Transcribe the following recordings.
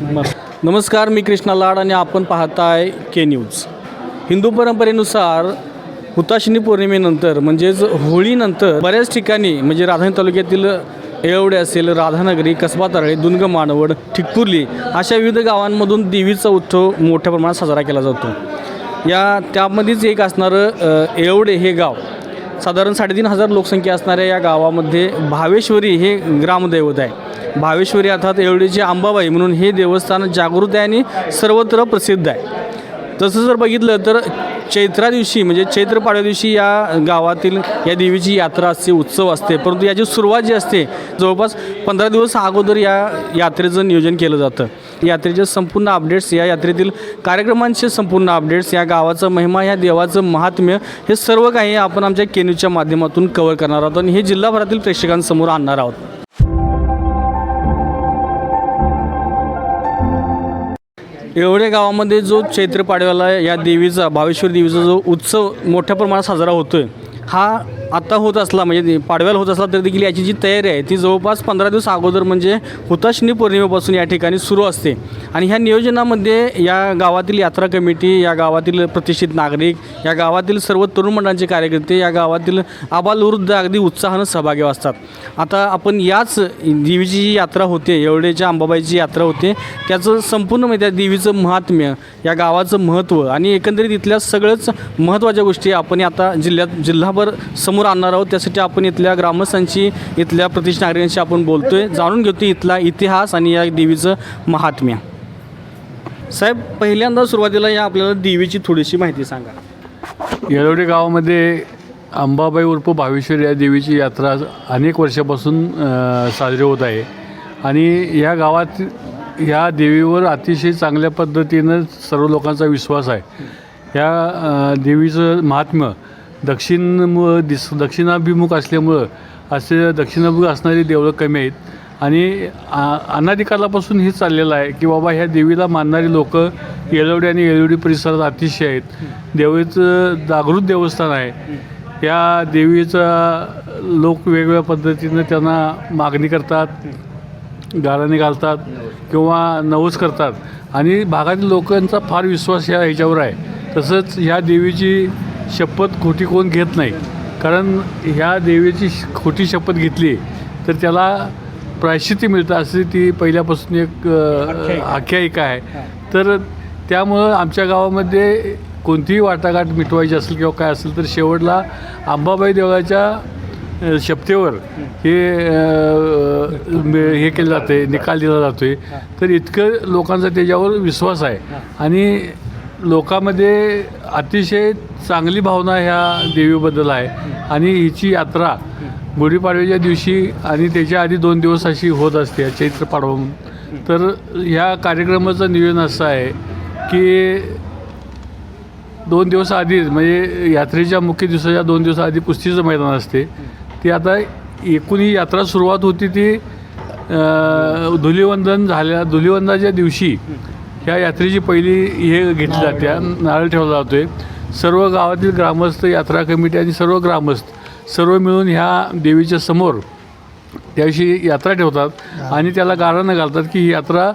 नमस्कार, मी कृष्णा लाड आणि आपण पाहताय के न्यूज. हिंदू परंपरेनुसार हुताशनी पौर्णिमेनंतर म्हणजेच होळीनंतर बऱ्याच ठिकाणी म्हणजे राधानगरी तालुक्यातील येवडे असेल, राधानगरी, कसबा तारळे, दुनग, मानवड, ठिकपुर्ली अशा विविध गावांमधून देवीचा उत्सव मोठ्या प्रमाणात साजरा केला जातो. त्यामध्येच एक असणारं येवडे हे गाव साधारण 3,500 लोकसंख्या असणाऱ्या या गावामध्ये भावेश्वरी हे ग्रामदैवत आहे. भावेश्वरी अर्थात येवडेची अंबाबाई म्हणून हे देवस्थान जागृत आहे आणि सर्वत्र प्रसिद्ध आहे. तसं जर बघितलं तर चैत्रा दिवशी म्हणजे चैत्र पाडव्या दिवशी या गावातील या देवीची यात्रा असते, उत्सव असते. परंतु याची सुरुवात जी असते जवळपास 15 दिवस अगोदर या यात्रेचं नियोजन केलं जातं. यात्रेचे संपूर्ण अपडेट्स, या यात्रेतील कार्यक्रमांचे संपूर्ण अपडेट्स, या गावाचा महिमा, या देवाचं महात्म्य हे सर्व काही आपण आमच्या के न्यूजच्या माध्यमातून कव्हर करणार आहोत आणि हे जिल्हाभरातील प्रेक्षकांसमोर आणणार आहोत. येवडे गावामध्ये जो चैत्र पाडव्याला या देवीचा, भावेश्वर देवीचा जो उत्सव मोठ्या प्रमाणात साजरा होतो आहे, हा आता होत असला म्हणजे पाडव्याला होत असला तर देखील याची जी तयारी आहे ती जवळपास 15 दिवस अगोदर म्हणजे हुताशनी पौर्णिमेपासून या ठिकाणी सुरू असते. आणि ह्या नियोजनामध्ये या गावातील यात्रा कमिटी, या गावातील प्रतिष्ठित नागरिक, या गावातील सर्व तरुण मंडळांचे कार्यकर्ते, या गावातील आबालवृद्ध अगदी उत्साहानं सहभागी असतात. आता आपण याच देवीची जी यात्रा होते, येवडेच्या अंबाबाईची यात्रा होते, त्याचं संपूर्ण म्हणजे त्या देवीचं महात्म्य, या गावाचं महत्त्व आणि एकंदरीत इथल्या सगळंच महत्त्वाच्या गोष्टी आपण आता जिल्हाभर समोर आणणार आहोत. त्यासाठी आपण इथल्या ग्रामस्थांची, इथल्या प्रतिष्ठित नागरिकांशी आपण बोलतोय, जाणून घेतो इथला इतिहास आणि या देवीचं महात्म्य. साहेब, पहिल्यांदा सुरुवातीला या आपल्याला देवीची थोडीशी माहिती सांगा. येवडे गावामध्ये अंबाबाई उर्फ भावेश्वर या देवीची यात्रा अनेक वर्षापासून साजरी होत आहे आणि या गावात ह्या देवीवर अतिशय चांगल्या पद्धतीनं सर्व लोकांचा विश्वास आहे. या देवीचं महात्म्य दक्षिणाभिमुख असल्यामुळं असे दक्षिणाभिमुख असणारी देवळं कमी आहेत आणि अनादिकालापासून हे चाललेलं आहे की बाबा ह्या देवीला मानणारी लोक येलवडे आणि येलवडी परिसरात अतिशय आहेत. देवीचं जागृत देवस्थान आहे. या देवीचा लोक वेगवेगळ्या पद्धतीनं त्यांना मागणी करतात, गाळाने घालतात किंवा नवस करतात आणि भागातील लोकांचा फार विश्वास ह्याच्यावर आहे. तसंच ह्या देवीची शपथ खोटी कोण घेत नाही, कारण ह्या देवीची खोटी शपथ घेतली तर त्याला प्रायश्चित्त मिळतं अशी ती पहिल्यापासून एक आख्यायिका आहे. तर त्यामुळं आमच्या गावामध्ये कोणतीही वाटाघाट मिटवायची असेल किंवा काय असेल तर शेवटला अंबाबाई देवाच्या शपथेवर हे केलं जातं आहे, निकाल दिला जातो आहे. तर इतकं लोकांचा त्याच्यावर विश्वास आहे आणि लोकांमध्ये अतिशय चांगली भावना ह्या देवीबद्दल आहे. आणि हिची यात्रा गुढीपाडव्याच्या दिवशी आणि त्याच्या आधी 2 दिवस अशी होत असते, चैत्र पाडवा म्हणून. तर ह्या कार्यक्रमाचं नियोजन असं आहे की 2 दिवस आधी म्हणजे यात्रेच्या मुख्य दिवसाच्या 2 दिवस आधी कुस्तीचं मैदान असते. ती आता एकूण ही यात्रा सुरुवात होती ती धुलिवंदनाच्या दिवशी ह्या यात्रेची पहिली हे घेतली जाते, नारळ ठेवला जातो आहे. सर्व गावातील ग्रामस्थ, यात्रा कमिटी आणि सर्व ग्रामस्थ सर्व मिळून ह्या देवीच्या समोर त्याविषयी यात्रा ठेवतात आणि त्याला गाळा घालतात की ही यात्रा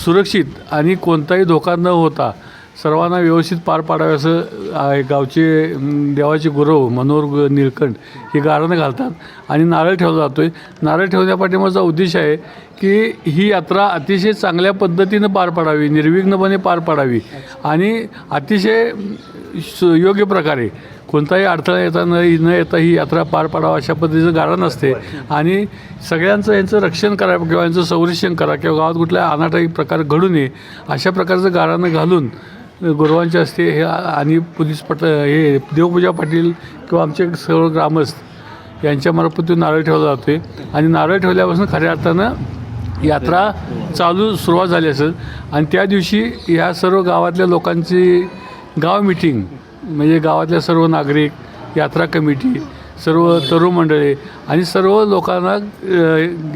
सुरक्षित आणि कोणताही धोका न होता सर्वांना व्यवस्थित पार पाडावे असं गावचे देवाचे गुरव मनोहर निळकंठ हे गाळा घालतात आणि नारळ ठेवला जातो आहे. नारळ ठेवण्यापाठीमागचा उद्देश आहे की ही यात्रा अतिशय चांगल्या पद्धतीनं पार पाडावी, निर्विघ्नपणे पार पाडावी आणि अतिशय योग्य प्रकारे कोणताही अडथळा न येता ही यात्रा पार पाडावा अशा पद्धतीचं गाळण असते. आणि सगळ्यांचं यांचं रक्षण करावं किंवा यांचं संरक्षण करा किंवा गावात कुठल्या अनाठाई प्रकार घडू नये अशा प्रकारचं गाळानं घालून गुरुवांचे असते हे आणि पोलीस हे देवपूजा पाटील किंवा आमचे सर्व ग्रामस्थ यांच्यामार्फतून नारळ ठेवला जातो आहे. आणि नारळ ठेवल्यापासून खऱ्या अर्थानं यात्रा सुरुवात झाली असेल. आणि त्या दिवशी ह्या सर्व गावातल्या लोकांची गाव मिटिंग म्हणजे गावातल्या सर्व नागरिक, यात्रा कमिटी, सर्व तरुण मंडळे आणि सर्व लोकांना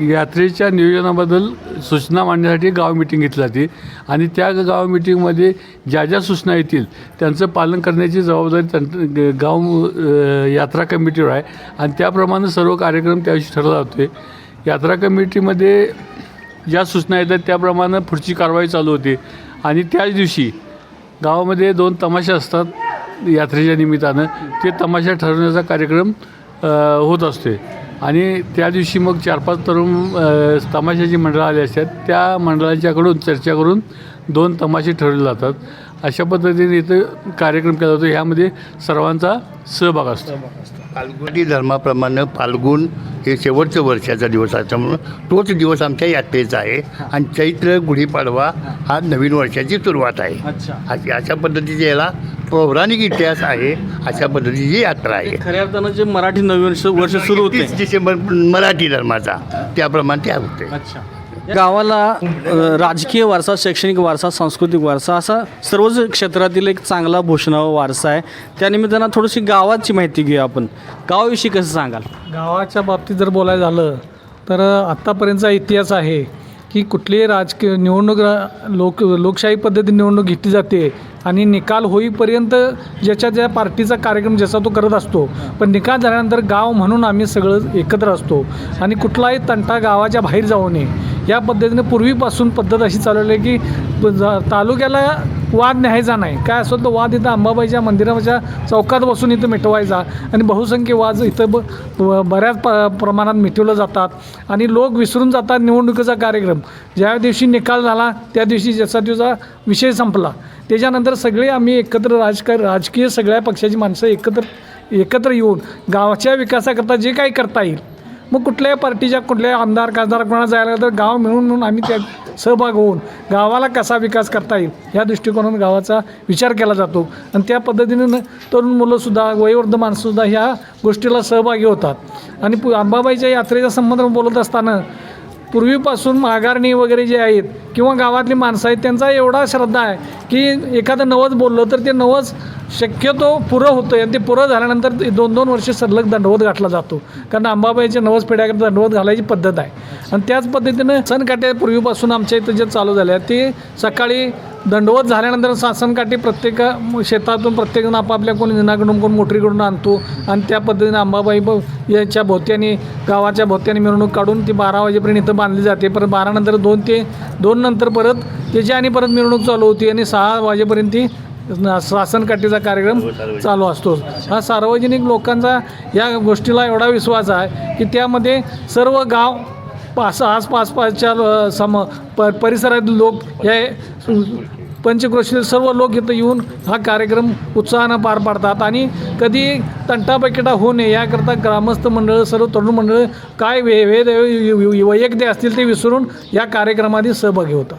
यात्रेच्या नियोजनाबद्दल सूचना मांडण्यासाठी गाव मिटिंग घेतली जाते. आणि त्या गाव मिटिंगमध्ये ज्या ज्या सूचना येतील त्यांचं पालन करण्याची जबाबदारी गाव यात्रा कमिटीवर आहे. आणि त्याप्रमाणे सर्व कार्यक्रम त्याविषयी ठरवला जातो आहे. यात्रा कमिटीमध्ये ज्या सूचना येतात त्याप्रमाणे पुढची कारवाई चालू होते. आणि त्याच दिवशी गावामध्ये 2 तमाशे असतात यात्रेच्या निमित्तानं. ते तमाशा ठरवण्याचा कार्यक्रम होत असते. आणि त्या दिवशी मग 4-5 तरुण तमाशाची मंडळं आली असतात. त्या मंडळाच्याकडून चर्चा करून 2 तमाशे ठरवले जातात. अशा पद्धतीने इथं कार्यक्रम केला जातो. ह्यामध्ये सर्वांचा सहभाग असतो. फाल्गुनी धर्माप्रमाणे फाल्गुन हे शेवटचं वर्षाचा दिवस असल्यामुळं तोच दिवस आमच्या यात्रेचा आहे. आणि चैत्र गुढीपाडवा हा नवीन वर्षाची सुरुवात आहे. अशा पद्धतीचे याला पौराणिक इतिहास आहे. अशा पद्धतीची यात्रा आहे. खऱ्या अर्थानं जे मराठी नवीन वर्ष सुरू होते 31 डिसेंबर मराठी धर्माचा त्याप्रमाणे ते होते. गावाला राजकीय वारसा, शैक्षणिक वारसा, सांस्कृतिक वारसा असा सर्वच क्षेत्रातील एक चांगला भूषणावा वारसा आहे. त्यानिमित्तानं थोडीशी गावाची माहिती घेऊया आपण. गावाविषयी कसं सांगाल? गावाच्या बाबतीत जर बोलायचं झालं तर आत्तापर्यंतचा इतिहास आहे की कुठलीही राजकीय निवडणूक लोकशाही पद्धतीने निवडणूक घेतली जाते आणि निकाल होईपर्यंत ज्या पार्टीचा कार्यक्रम जसा तो करत असतो. पण निकाल झाल्यानंतर गाव म्हणून आम्ही सगळं एकत्र असतो आणि कुठलाही तंटा गावाच्या बाहेर जाऊ नये या पद्धतीने पूर्वीपासून पद्धत अशी चालवली आहे की तालुक्याला वाद न्यायचा नाही. काय असो तो वाद इथं अंबाबाईच्या मंदिराच्या चौकात बसून इथं मिटवायचा आणि बहुसंख्य वाद इथं बऱ्याच प्रमाणात मिटवलं जातात. आणि लोक विसरून जातात निवडणुकीचा कार्यक्रम. ज्या दिवशी निकाल झाला त्या दिवशी जसा तुझा विषय संपला. त्याच्यानंतर सगळे आम्ही एकत्र राजकीय सगळ्या पक्षाची माणसं एकत्र येऊन गावाच्या विकासाकरता जे काही करता येईल, मग कुठल्याही पार्टीच्या कुठल्याही आमदार खासदार कोणाला जायला तर गाव मिळून आम्ही त्या सहभाग होऊन गावाला कसा विकास करता येईल या दृष्टिकोनातून गावाचा विचार केला जातो. आणि त्या पद्धतीने तरुण मुलंसुद्धा वयोवृद्ध माणसंसुद्धा ह्या गोष्टीला सहभागी होतात. आणि अंबाबाईच्या यात्रेच्या संबंध बोलत असताना पूर्वीपासून माघारणी वगैरे जे आहेत किंवा गावातली माणसं आहेत त्यांचा एवढा श्रद्धा आहे की एखादं नवस बोललं तर ते नवस शक्यतो पुरं होतं. आणि ते पुरं झाल्यानंतर 2-2 वर्ष सलग दंडवत घातला जातो. कारण अंबाबाईच्या नवस पेढ्याकरता दंडवत घालायची पद्धत आहे. आणि त्याच पद्धतीनं सणकाट्या पूर्वीपासून आमच्या इथं जे चालू झाल्या ते सकाळी दंडवत झाल्यानंतर सणकाठी प्रत्येक शेतातून प्रत्येकजण आपापल्या कोणी जनाकडून कोण मोटरीकडून आणतो. आणि त्या पद्धतीने अंबाबाई याच्या भोवत्याने गावाच्या भोवत्याने मिरवणूक काढून ती 12 वाजेपर्यंत इथं बांधली जाते. परत 12 नंतर 2 नंतर परत त्याची आणि परत मिरवणूक चालू होती आणि 6 वाजेपर्यंत ती श्वासनकाठीचा कार्यक्रम चालू असतो. हा सार्वजनिक लोकांचा या गोष्टीला एवढा विश्वास आहे की त्यामध्ये सर्व गाव आसपासच्या परिसरातील लोक हे पंचक्रोशीतील सर्व लोक इथं येऊन हा कार्यक्रम उत्साहानं पार पाडतात. आणि कधी तंटाबकेटा होऊ नये याकरता ग्रामस्थ मंडळ, सर्व तरुण मंडळ काय वैयक्तिक असतील ते विसरून या कार्यक्रमात सहभागी होतात.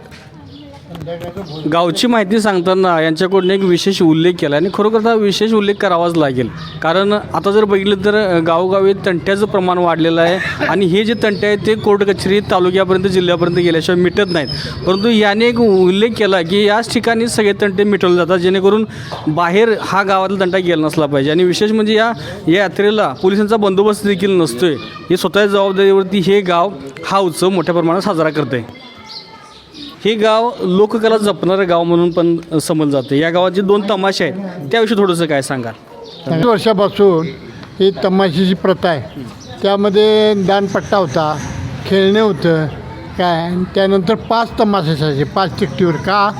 गावची माहिती सांगताना यांच्याकडून एक विशेष उल्लेख केला आणि खरोखर हा विशेष उल्लेख करावाच लागेल. कारण आता जर बघितलं तर गावोगावी तंट्याचं प्रमाण वाढलेलं आहे. आणि हे जे तंटे आहेत ते कोर्ट कचेरी तालुक्यापर्यंत जिल्ह्यापर्यंत गेल्याशिवाय मिटत नाहीत. परंतु याने एक उल्लेख केला की याच ठिकाणी सगळे तंटे मिटवले जातात जेणेकरून बाहेर हा गावातला तंटा गेला नसला पाहिजे. आणि विशेष म्हणजे या यात्रेला पोलिसांचा बंदोबस्त देखील नसतोय. हे स्वतःच्या जबाबदारीवरती हे गाव हा उत्सव मोठ्या प्रमाणात साजरा करतं आहे. हे गाव लोककला जपणारं गाव म्हणून पण समजलं जातं. या गावात जे 2 तमाशे आहेत त्याविषयी थोडंसं काय सांगाल? 20 वर्षापासून ही तमाशाची प्रथा आहे. त्यामध्ये दानपट्टा होता, खेळणे होतं काय. त्यानंतर 5 तमाशे असायचे 5 तिकटीवर. का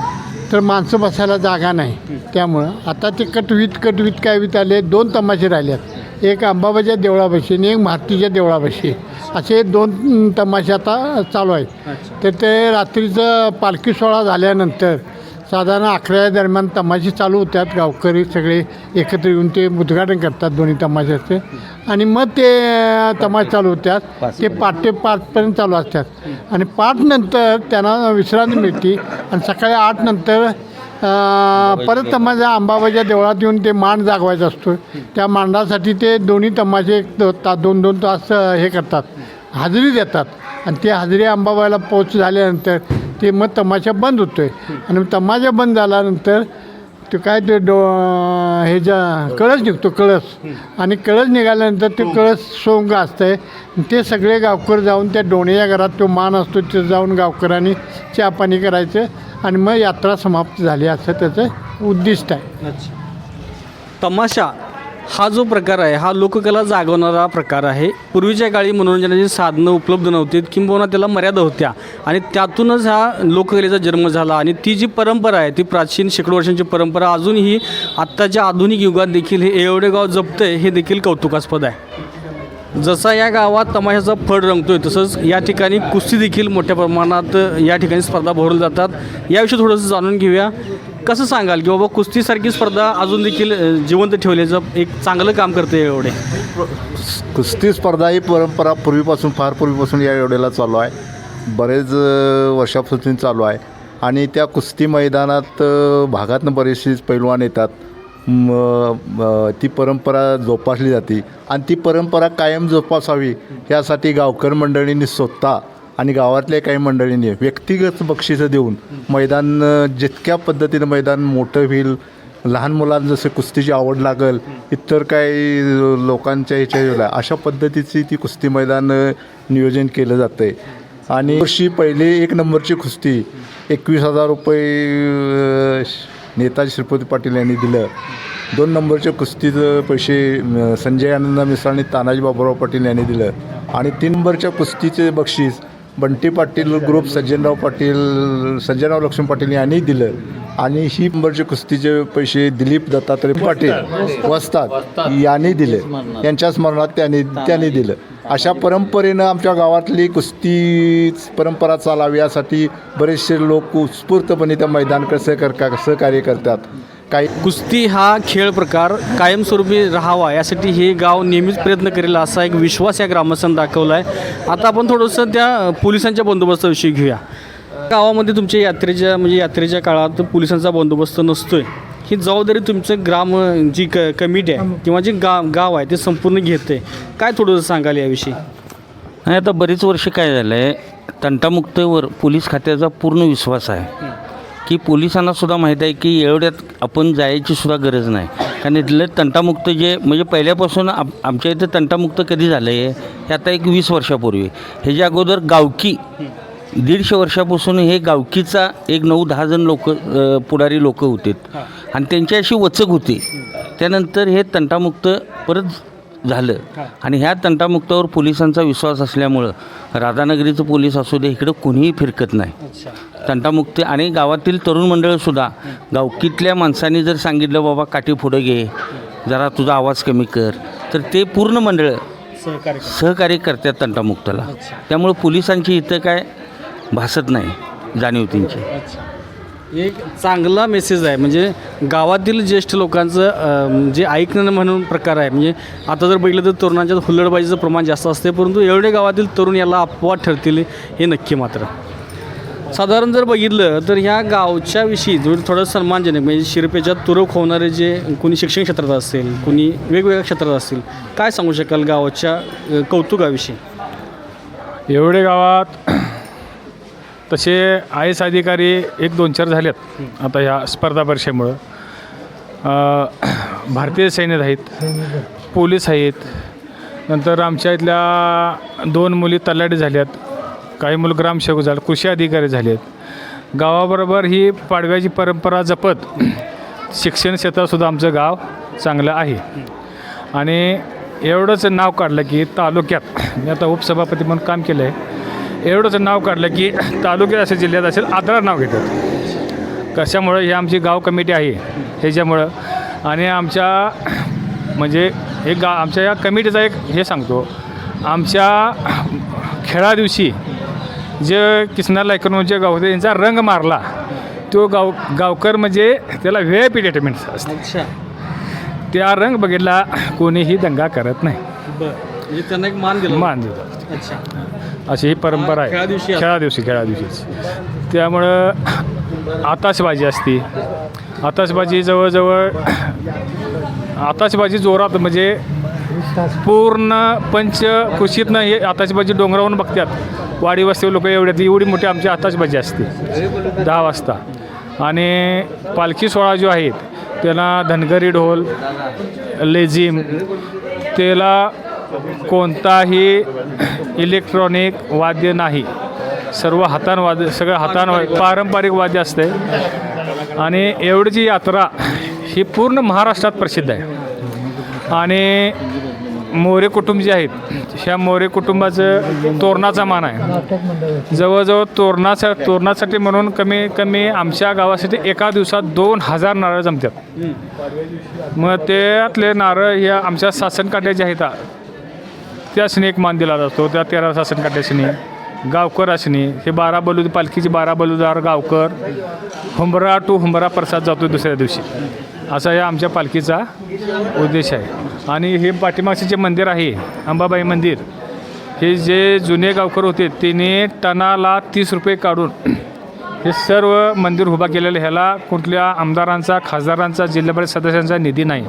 तर माणसं बसायला जागा नाही. त्यामुळं आता ते कटवीत काय आले 2 तमाशे राहिलेत. एक अंबाबाईच्या देवळापाशी आणि एक मारुतीच्या देवळापाशी असे 2 तमाशे आता चालू आहेत. तर ते रात्रीचं पालखी सोहळा झाल्यानंतर साधारण 11 दरम्यान तमाशे चालू होतात. गावकरी सगळे एकत्र येऊन ते उद्घाटन करतात दोन्ही तमाशाचे. आणि मग ते तमाशे चालू होतात. ते 5:30पर्यंत चालू असतात. आणि 5 नंतर त्यांना विश्रांती मिळते. आणि सकाळी 8 नंतर परत तमाशा अंबाबाईच्या देवळात येऊन ते मांड जागवायचा असतो. त्या मांडासाठी ते दोन्ही तमाशे 2-2 तास हे करतात, हजेरी देतात. आणि ते हजेरी अंबाबाईला पोच झाल्यानंतर ते मग तमाशा बंद होतो आहे. आणि तमाशा बंद झाल्यानंतर ते काय ते कळस निघतो कळस. आणि कळस निघाल्यानंतर ते कळस सोंग असतं आहे. ते सगळे गावकर जाऊन त्या डोण्याच्या घरात तो मान असतो तिथं जाऊन गावकरांनी चहापाणी करायचं आणि मग यात्रा समाप्त झाली असं त्याचं उद्दिष्ट आहे. तमाशा हा जो प्रकार आहे हा लोककला जागवणारा प्रकार आहे. पूर्वीच्या काळी मनोरंजनाची साधनं उपलब्ध नव्हती किंबहुना त्याला मर्यादा होत्या आणि त्यातूनच हा लोककलेचा जन्म झाला आणि ती जी परंपरा आहे ती प्राचीन शेकडो वर्षांची परंपरा अजूनही आत्ताच्या आधुनिक युगात देखील हे एवढे गाव जपतंय हे देखील कौतुकास्पद आहे. जसा या गावात तमाशाचा फड रंगतोय तसंच या ठिकाणी कुस्ती देखील मोठ्या प्रमाणात या ठिकाणी स्पर्धा भरवल्या जातात. याविषयी थोडंसं जाणून घेऊया. कसं सांगाल की बाबा कुस्तीसारखी स्पर्धा अजून देखील जिवंत ठेवण्याचं एक चांगलं काम करते एवढे? कुस्ती स्पर्धा ही परंपरा पूर्वीपासून फार पूर्वीपासून या एवढ्याला चालू आहे. बरेच वर्षापासून चालू आहे आणि त्या कुस्ती मैदानात भागातनं बरेचसे पैलवान येतात. ती परंपरा जोपासली जाते आणि ती परंपरा कायम जोपासावी यासाठी गावकर मंडळींनी स्वतः आणि गावातल्या काही मंडळींनी व्यक्तिगत बक्षिसं देऊन मैदान जितक्या पद्धतीनं मैदान मोठं होईल, लहान मुलांना जसं कुस्तीची आवड लागेल, इतर काही लोकांच्या ह्याच्या अशा पद्धतीची ती कुस्ती मैदान नियोजन केलं जातं आहे. आणि वर्षी पहिले 1 नंबरची कुस्ती 21,000 रुपये नेताजी श्रीपती पाटील यांनी दिलं. 2 नंबरच्या कुस्तीचं पैसे संजय आनंद मिश्रा आणि तानाजी बाबूराव पाटील यांनी दिलं आणि 3 नंबरच्या कुस्तीचे बक्षीस बंटी पाटील ग्रुप संजयराव लक्ष्मण पाटील यांनी दिलं आणि ही नंबरचे कुस्तीचे पैसे दिलीप दत्तात्रय पाटील वस्ताद यांनी दिले. यांच्या स्मरणात त्यांनी दिलं. अशा परंपरेनं आमच्या गावातली कुस्ती परंपरा चालावी यासाठी बरेचसे लोक उत्स्फूर्तपणे त्या मैदानाकडे सहकार्य करतात. काही कुस्ती हा खेळ प्रकार कायमस्वरूपी राहावा यासाठी हे गाव नेहमीच प्रयत्न करेल असा एक विश्वास या ग्रामस्थांनी दाखवला आहे. आता आपण थोडंसं त्या पोलिसांच्या बंदोबस्ताविषयी घेऊया. गावामध्ये तुमच्या यात्रेच्या काळात पोलिसांचा बंदोबस्त नसतोय, ही जबाबदारी तुमचं ग्राम जी कमिटी आहे किंवा जे गाव आहे ते संपूर्ण घेते. काय थोडंसं सांगाल याविषयी? नाही, आता बरीच वर्ष काय झालं आहे, तंटामुक्तीवर पोलीस खात्याचा पूर्ण विश्वास आहे की पोलिसांनासुद्धा माहीत आहे की एवढ्यात आपण जायची सुद्धा गरज नाही. कारण इथलं तंटामुक्त जे म्हणजे पहिल्यापासून आमच्या इथं तंटामुक्त कधी झालं आहे हे आता एक 20 वर्षापूर्वी. ह्याच्या अगोदर गावकी 150 वर्षापासून हे गावकीचा एक 9-10 जण लोक पुढारी लोक होते आणि त्यांची अशी वचक होती. त्यानंतर हे तंटामुक्त परत झालं आणि ह्या तंटामुक्तावर पोलिसांचा विश्वास असल्यामुळं राधानगरीचं पोलीस असू दे इकडं कोणीही फिरकत नाही. तंटामुक्ती आणि गावातील तरुण मंडळसुद्धा गावकीतल्या माणसांनी जर सांगितलं बाबा काठी पुढं घे, जरा तुझा आवाज कमी कर, तर ते पूर्ण मंडळ सहकार्य करतात तंटामुक्ताला. त्यामुळं पोलिसांची इथं काय भासत नाही जाणीव त्यांची. एक चांगला मेसेज आहे. म्हणजे गावातील ज्येष्ठ लोकांचं जे ऐकणं म्हणून प्रकार आहे. म्हणजे आता जर बघितलं तर तरुणांच्यात हुल्लडबाजीचं प्रमाण जास्त असते, परंतु एवढे गावातील तरुण याला अपवाद ठरतील हे नक्की. मात्र साधारण जर बघितलं तर ह्या गावच्या विषयी जो थोडं सन्मानजनक म्हणजे शिरपेच्या तुरक होणारे जे कोणी शिक्षण क्षेत्रात असेल, कोणी वेगवेगळ्या क्षेत्रात असतील, काय सांगू शकाल गावाच्या कौतुकाविषयी? एवढे गावात तसे आय एस अधिकारी 1-2-4 झालेत आता ह्या स्पर्धा परीक्षेमुळं. भारतीय सैन्यात आहेत, पोलीस आहेत, नंतर आमच्या इथल्या 2 मुली तलाठी झाल्यात, काही मुलं ग्रामसेवक झाले, कृषी अधिकारी झालेत. गावाबरोबर ही पाडव्याची परंपरा जपत शिक्षण क्षेत्रातसुद्धा आमचं गाव चांगलं आहे. आणि एवढंच नाव काढलं की तालुक्यात, मी आता उपसभापती म्हणून काम केलं आहे, एवढंच नाव काढलं की तालुक्यात असेल जिल्ह्यात असेल आदरा नाव घेतात. कशामुळं ही आमची गाव कमिटी आहे ह्याच्यामुळं. आणि आमच्या म्हणजे आमच्या या कमिटीचा एक हे सांगतो, आमच्या खेळा दिवशी जे किसना लायकरचे गाव होते त्यांचा रंग मारला तो गावकर म्हणजे त्याला VIP ट्रीटमेंट असते. त्या रंग बघितला कोणीही दंगा करत नाही. म्हणजे त्यांना एक मान देतात. अच्छा, अशी ही परंपरा आहे खेळा दिवशीच. त्यामुळं आताशबाजी असते. आताशबाजी जवळजवळ आताशबाजी जोरात म्हणजे पूर्ण पंचकृषीतनं हे आताशबाजी डोंगरावरून बघतात. वाडी वस्ती लोक एवढी मोठी आमची आताशबाजी असते 10 वाजता. आणि पालखी सोहळा जो आहे त्याला धनगरी ढोल, लेझिम, त्याला कोणताही इलेक्ट्रॉनिक वाद्य नाही, सर्व हातांवाद्य, सगळं हातांवाद्य पारंपरिक वाद्य असते. आणि एवढीची यात्रा ही पूर्ण महाराष्ट्रात प्रसिद्ध आहे. आणि मोरे कुटुंब जे आहेत ह्या मोरे कुटुंबाचं तोरणाचा मान आहे. जवळजवळ तोरणासाठी म्हणून कमी कमी आमच्या गावासाठी एका दिवसात 2000 नारळ जमतात. मग त्यातले नारळ ह्या आमच्या शासनकाठ्या जे आहेत त्यासनी एक मान दिला जातो. त्या 13 शासनकाठ्यासनी गावकर असणे हे 12 बलू पालखीचे 12 बलूदार गावकर हुंबरा टू हुंबरा प्रसाद जातो दुसऱ्या दिवशी. असा या आमच्या पालखीचा उद्देश आहे. आणि हे पाठीमागचे जे मंदिर आहे अंबाबाई मंदिर, हे जे जुने गावकर होते त्यांनी टनाला 30 रुपये काढून हे सर्व मंदिर उभा केलेलं. ह्याला कुठल्या आमदारांचा खासदारांचा जिल्हा परिषद सदस्यांचा निधी नाही.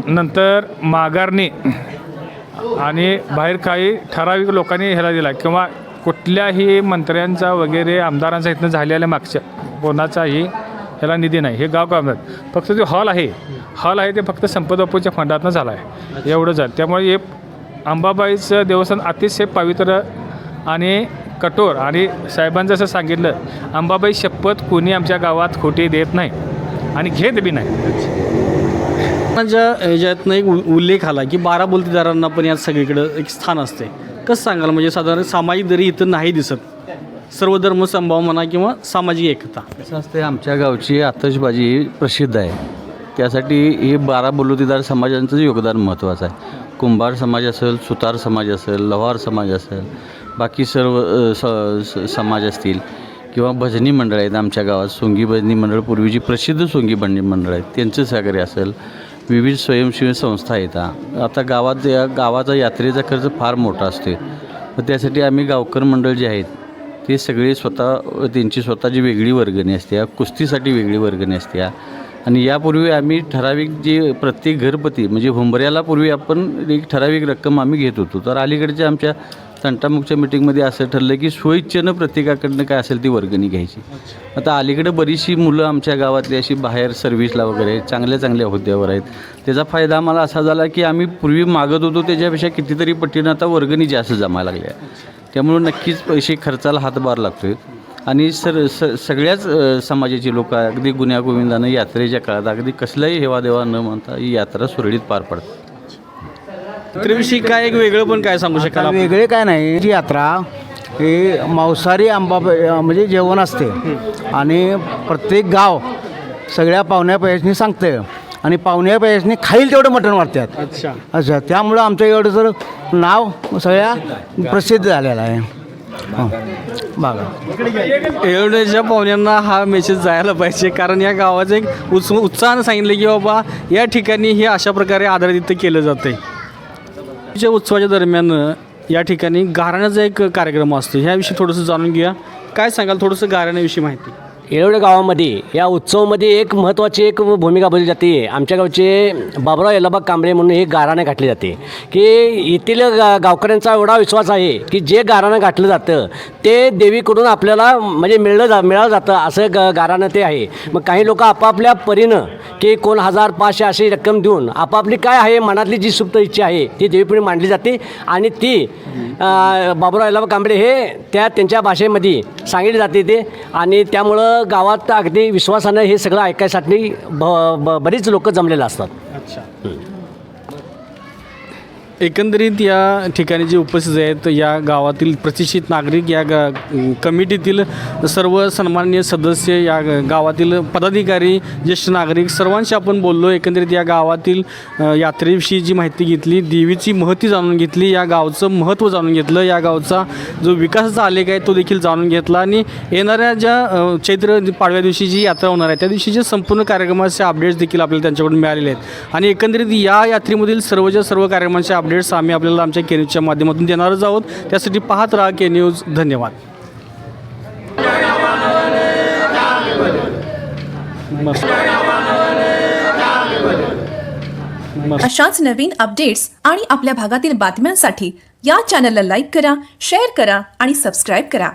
नंतर माघारणी आणि बाहेर काही ठराविक लोकांनी ह्याला दिला किंवा कुठल्याही मंत्र्यांचा वगैरे आमदारांचा इथनं झालेल्या मागच्या कोणाचाही ह्याला निधी नाही. हे गाव फक्त जो हॉल आहे ते फक्त संपत बापूच्या फंडातनं झाला आहे, एवढं झालं. त्यामुळे हे अंबाबाईचं देवस्थान अतिशय पवित्र आणि कठोर. आणि साहेबांचं असं सांगितलं, अंबाबाई शपथ कोणी आमच्या गावात खोटी देत नाही आणि घेत बी नाही. याच्यातनं एक उल्लेख आला की 12 बलुतेदारांना पण यात सगळीकडं एक स्थान असते. कसं सांगाल, म्हणजे साधारण सामाजिक दरी इथं नाही दिसत, सर्व धर्म समभाव म्हणा किंवा सामाजिक एकता. कसं असते, आमच्या गावची आतषबाजी प्रसिद्ध आहे. त्यासाठी हे 12 बलुतेदार समाजांचं योगदान महत्त्वाचं आहे. कुंभार समाज असेल, सुतार समाज असेल, लोहार समाज असेल, बाकी सर्व समाज असतील किंवा भजनी मंडळ आहेत आमच्या गावात. सोंगी भजनी मंडळ, पूर्वीची प्रसिद्ध सोंगी भजनी मंडळ आहेत, त्यांचं सहकार्य असेल. विविध स्वयंसेवी संस्था येतात. आता गावाचा यात्रेचा खर्च फार मोठा असतो. मग त्यासाठी आम्ही गावकर मंडळ जे आहेत ते सगळे त्यांची स्वतःची वेगळी वर्गणी असते, कुस्तीसाठी वेगळी वर्गणी असते. आणि यापूर्वी आम्ही ठराविक जे प्रत्येक घरपती म्हणजे हुंबऱ्याला पूर्वी आपण एक ठराविक रक्कम आम्ही घेत होतो. तर अलीकडच्या आमच्या तंटामुखच्या मिटिंगमध्ये असं ठरलं की स्वइच्छेनं प्रत्येकाकडनं काय असेल ती वर्गणी घ्यायची. आता अलीकडे बरीचशी मुलं आमच्या गावातली अशी बाहेर सर्व्हिसला वगैरे चांगल्या हुद्द्यावर आहेत. त्याचा फायदा आम्हाला असा झाला की आम्ही पूर्वी मागत होतो त्याच्यापेक्षा कितीतरी पटीनं आता वर्गणी जास्त जमायला लागल्या. त्यामुळं नक्कीच पैसे खर्चाला हातभार लागतो आहे. आणि सगळ्याच समाजाची लोक अगदी गुण्यागोविंदानं यात्रेच्या काळात अगदी कसलाही हेवादेवा न म्हणता ही यात्रा सुरळीत पार पडते. यात्रेविषयी काय एक वेगळं पण काय सांगू शकाल? वेगळे काय नाही, ही यात्रा ही मांसाहारी म्हणजे जेवण असते आणि प्रत्येक गाव सगळ्या पाहुण्या पैशांनी सांगते आणि पाहुण्या पैशांनी खाईल तेवढं मटण वाटतात. अच्छा, त्यामुळं आमचं एवढं जर नाव सगळ्या प्रसिद्ध झालेलं आहे. बघा, एवढ्याच्या पाहुण्यांना हा मेसेज जायला पाहिजे, कारण या गावाचं एक उत्साहानं सांगितलं की बाबा या ठिकाणी हे अशा प्रकारे आदरातिथ्य केलं जातं आहे. उत्सवाच्या दरम्यान या ठिकाणी गाऱ्हाण्याचा एक कार्यक्रम असतो, ह्याविषयी थोडंसं जाणून घेऊया. काय सांगाल थोडंसं गाऱ्हाण्याविषयी माहिती? येळवडे गावामध्ये या उत्सवामध्ये एक महत्त्वाची एक भूमिका बजावली जाते. आमच्या गावचे बाबुराव यल्लाबा कांबळे म्हणून एक गाऱ्हाणे घातले जाते की येथील गावकऱ्यांचा एवढा विश्वास आहे की जे गाऱ्हाणं घातलं जातं ते देवीकडून आपल्याला म्हणजे मिळालं जातं, असं गाऱ्हाणं ते आहे. मग काही लोक आपापल्या परीनं की कोण 1000, 500 अशी रक्कम देऊन आपापली काय आहे मनातली जी सुप्त इच्छा आहे ती देवीपुढे मांडली जाते आणि ती बाबुराव यल्लाबा कांबळे हे त्यांच्या भाषेमध्ये सांगितली जाते ते. आणि त्यामुळं गावात अगदी विश्वासानं हे सगळं ऐकायसाठी बरीच लोक जमलेले असतात. एकंदरीत या ठिकाणी जे उपस्थित आहेत या गावातील प्रतिष्ठित नागरिक, या कमिटीतील सर्व सन्माननीय सदस्य, या गावातील पदाधिकारी, ज्येष्ठ नागरिक सर्वांशी आपण बोललो. एकंदरीत या गावातील यात्रेविषयी जी माहिती घेतली, देवीची महती जाणून घेतली, या गावचं महत्त्व जाणून घेतलं, या गावचा जो विकासाचा आलेख आहे तो देखील जाणून घेतला. आणि येणाऱ्या ज्या चैत्र पाडव्या दिवशी जी यात्रा होणार आहे त्या दिवशीचे संपूर्ण कार्यक्रमाचे अपडेट्स देखील आपल्याला त्यांच्याकडून मिळालेले आहेत. आणि एकंदरीत या यात्रेमधील सर्व कार्यक्रमांचे अपडेट्स आम्ही आपल्याला आमच्या के न्यूजच्या माध्यमातून देणारच आहोत. त्यासाठी पाहत राहा के न्यूज. धन्यवाद. अशाच नवीन अपडेट्स आणि आपल्या भागातील बातम्यांसाठी या चॅनलला लाईक करा, शेअर करा आणि सबस्क्राईब करा.